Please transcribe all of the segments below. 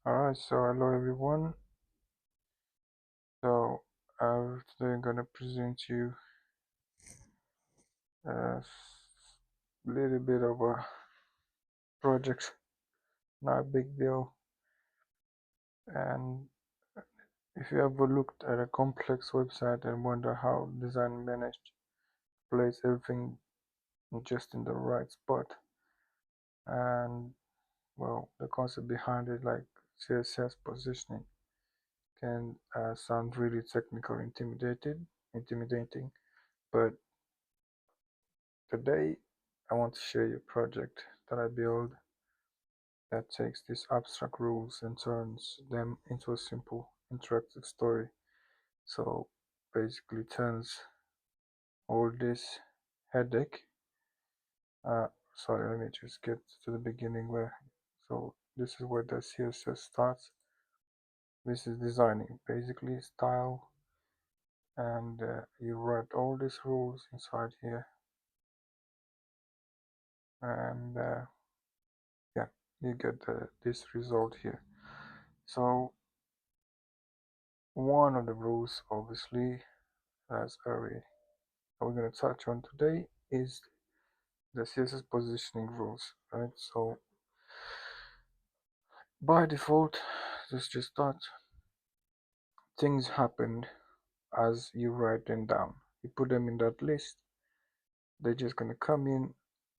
Alright, so hello everyone. So today I'm gonna present you a little bit of a project, not a big deal. And if you ever looked at a complex website and wonder how design managed to place everything just in the right spot, and well, the concept behind it, like CSS positioning, can sound really technical, intimidating, but today, I want to share you a project that I built that takes these abstract rules and turns them into a simple, interactive story. So basically turns all this headache. Sorry, let me just get to the beginning where. So this is where the CSS starts. This is designing, basically style, and you write all these rules inside here, and yeah, you get this result here. So one of the rules, obviously, as we're going to touch on today, is the CSS positioning rules, right? So by default, just start. Things happen as you write them down. You put them in that list. They're just going to come in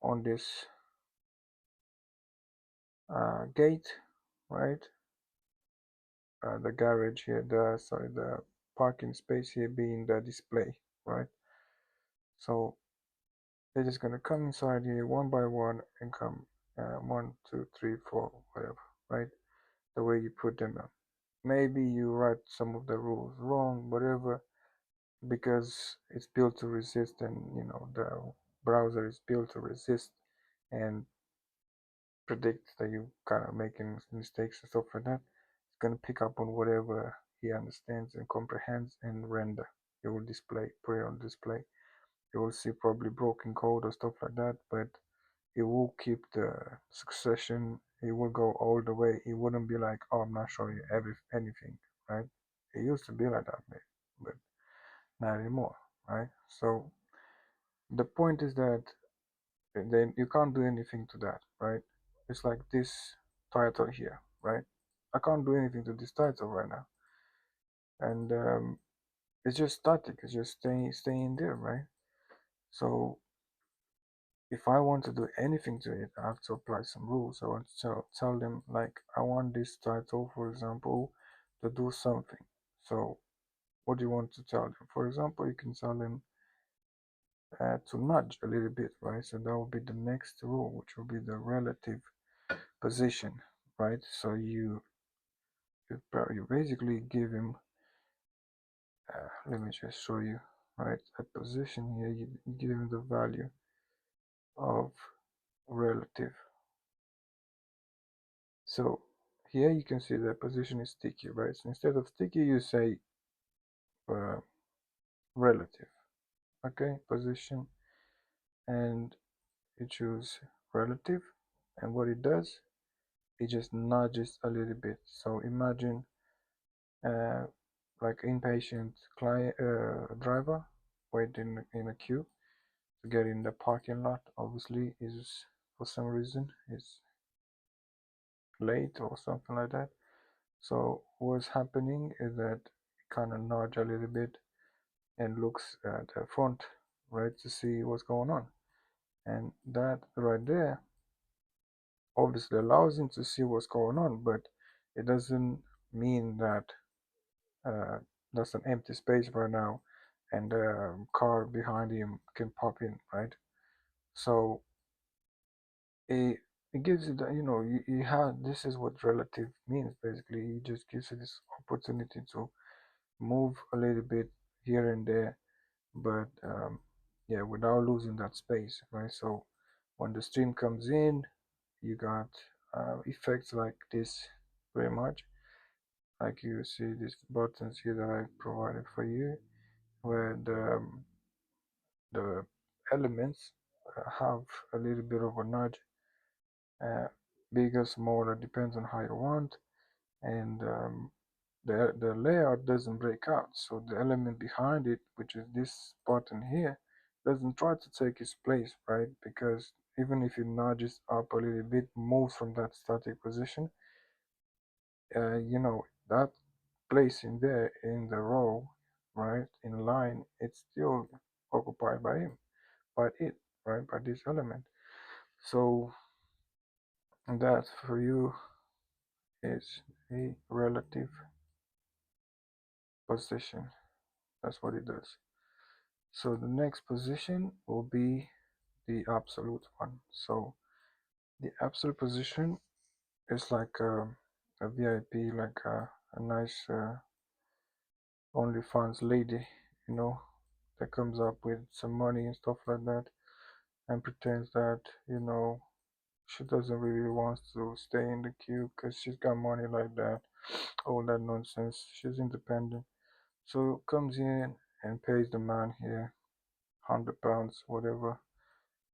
on this gate, right? The garage here, the parking space here being the display, right? So they're just gonna come inside here one by one and come 1, 2, 3, 4, whatever, right? The way you put them up. Maybe you write some of the rules wrong, whatever, because it's built to resist, and the browser is built to resist and predict that you kind of making mistakes and stuff like that. It's gonna pick up on whatever he understands and comprehends and render. It will display, put it on display. You will see probably broken code or stuff like that, but it will keep the succession. It will go all the way. It wouldn't be like, oh, I'm not showing you anything, right? It used to be like that, but not anymore, right? So the point is that then you can't do anything to that, right? It's like this title here, right? I can't do anything to this title right now, and it's just static. It's just staying there, right? So if I want to do anything to it, I have to apply some rules. I want to tell them, like, I want this title, for example, to do something. So what do you want to tell them? For example, you can tell them to nudge a little bit, right? So that will be the next rule, which will be the relative position, right? So you basically give him, let me just show you, right? A position here, you give him the value of relative. So here you can see the position is sticky, right? So instead of sticky, you say uh, relative, okay, position, and you choose relative, and what it does, it just nudges a little bit. So imagine uh, like impatient client driver waiting in a queue to get in the parking lot. Obviously, is for some reason is late or something like that. So what's happening is that it kind of nudge a little bit and looks at the front, right, to see what's going on. And that right there obviously allows him to see what's going on, but it doesn't mean that uh, there's an empty space right now and the car behind him can pop in, right? So it it gives you that, you have, this is what relative means basically. It just gives you this opportunity to move a little bit here and there, but yeah, without losing that space, right? So when the stream comes in, you got effects like this, pretty much like you see these buttons here that I provided for you, where the elements have a little bit of a nudge, uh, bigger, smaller, depends on how you want, and the layout doesn't break out. So the element behind it, which is this button here, doesn't try to take its place, right? Because even if it nudges up a little bit, moves from that static position, that place in there in the row, right, in line, it's still occupied by him, by it, right, by this element. So that for you is a relative position. That's what it does. So the next position will be the absolute one. So the absolute position is like a VIP, like a nice OnlyFans lady, you know, that comes up with some money and stuff like that and pretends that, she doesn't really want to stay in the queue because she's got money like that. All that nonsense. She's independent. So comes in and pays the man here £100, whatever,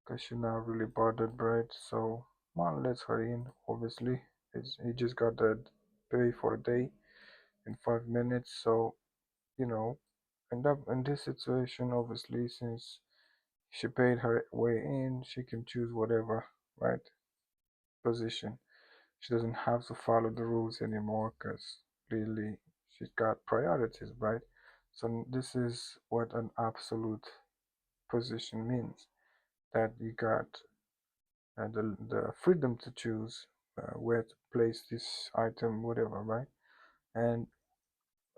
because she's not really bothered, right? So man lets her in. Obviously, he just got that pay for a day in 5 minutes. So in this situation, obviously, since she paid her way in, she can choose whatever, right, position. She doesn't have to follow the rules anymore because clearly she's got priorities, right? So this is what an absolute position means, that you got the freedom to choose where to place this item, whatever, right? And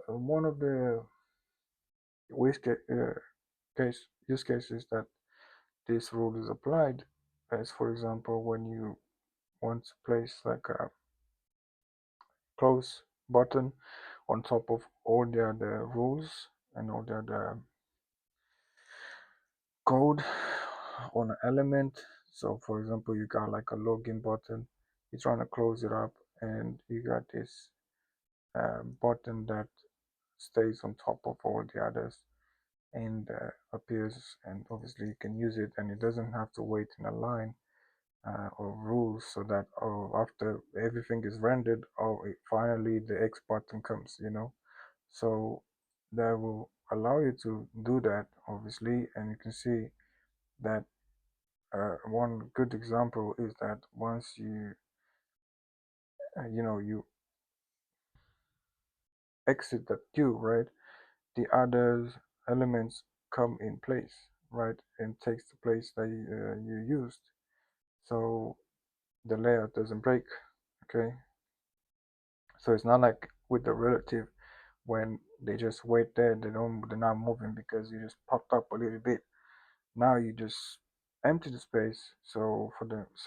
one of the use cases that this rule is applied is, for example, when you want to place like a close button on top of all the other rules and all the other code on an element. So for example, you got like a login button, you're trying to close it up, and you got this button that stays on top of all the others and appears, and obviously you can use it and it doesn't have to wait in a line or rules, so that after everything is rendered, finally the X button comes. So that will allow you to do that, obviously, and you can see that one good example is that once you exit that queue, right, the other elements come in place, right, and takes the place that you used. So the layout doesn't break. Okay, so it's not like with the relative when they just wait there, they're not moving because you just popped up a little bit. Now you just empty the space, so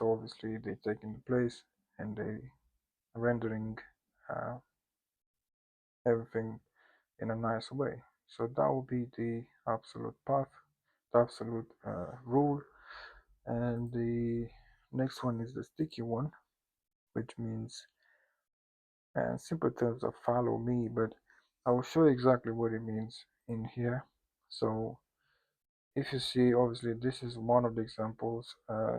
obviously they take into place and they rendering uh, everything in a nice way. So that will be the absolute path, the absolute rule. And the next one is the sticky one, which means simple terms of follow me, but I will show you exactly what it means in here. So if you see, obviously this is one of the examples.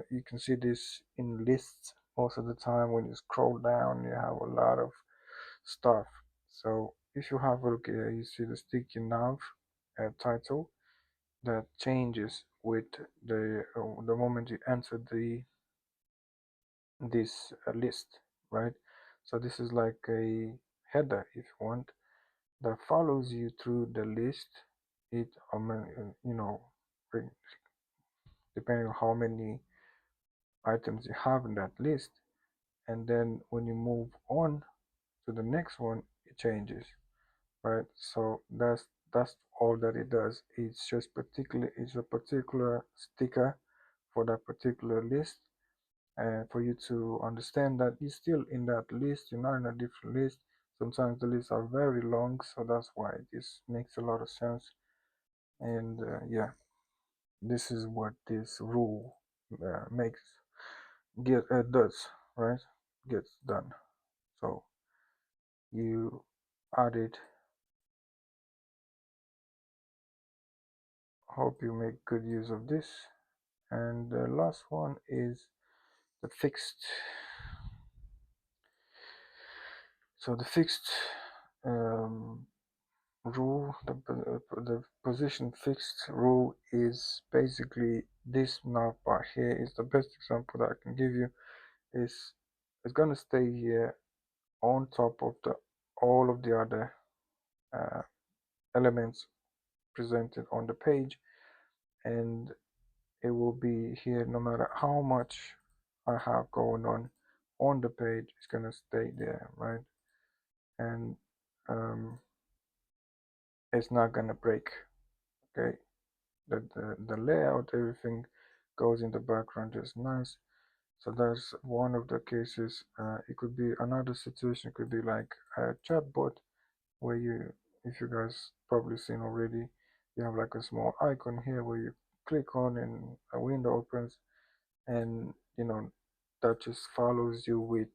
You can see this in lists most of the time. When you scroll down, you have a lot of stuff. So if you have a look here, you see the sticky nav title that changes with the moment you enter this list, right? So this is like a header, if you want, that follows you through the list. It depending on how many items you have in that list, and then when you move on to the next one, it changes, right? So that's all that it does. It's a particular sticker for that particular list, and for you to understand that you're still in that list, you're not in a different list. Sometimes the lists are very long, so that's why this makes a lot of sense. And yeah, this is what this rule makes get does, right? Gets done. So you add it. Hope you make good use of this. And the last one is the fixed. So the fixed um, rule, the position fixed rule is basically this navbar here is the best example that I can give you. Is it's gonna stay here on top of the all of the other uh, elements presented on the page, and it will be here no matter how much I have going on the page. It's gonna stay there, right? And it's not gonna break. Okay, the layout, everything goes in the background just nice. So that's one of the cases. It could be another situation, could be like a chatbot where you, if you guys probably seen already, you have like a small icon here where you click on and a window opens, and that just follows you with,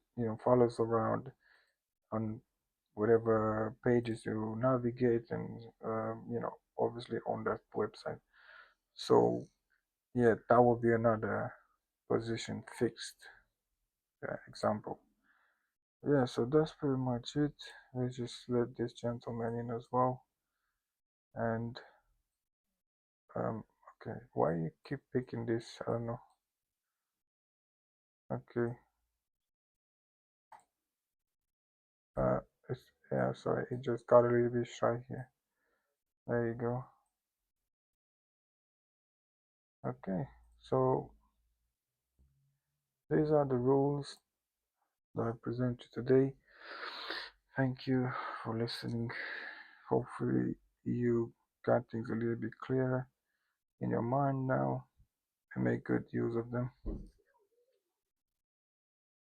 follows around on whatever pages you navigate, and obviously on that website. So yeah, that will be another position fixed example. Yeah, so that's pretty much it. Let's just let this gentleman in as well. And okay, why you keep picking this? I don't know. Okay. Uh, it's, yeah, sorry, it just got a little bit shy here. There you go. Okay, so these are the rules that I present to you today. Thank you for listening. Hopefully you got things a little bit clearer in your mind now and make good use of them.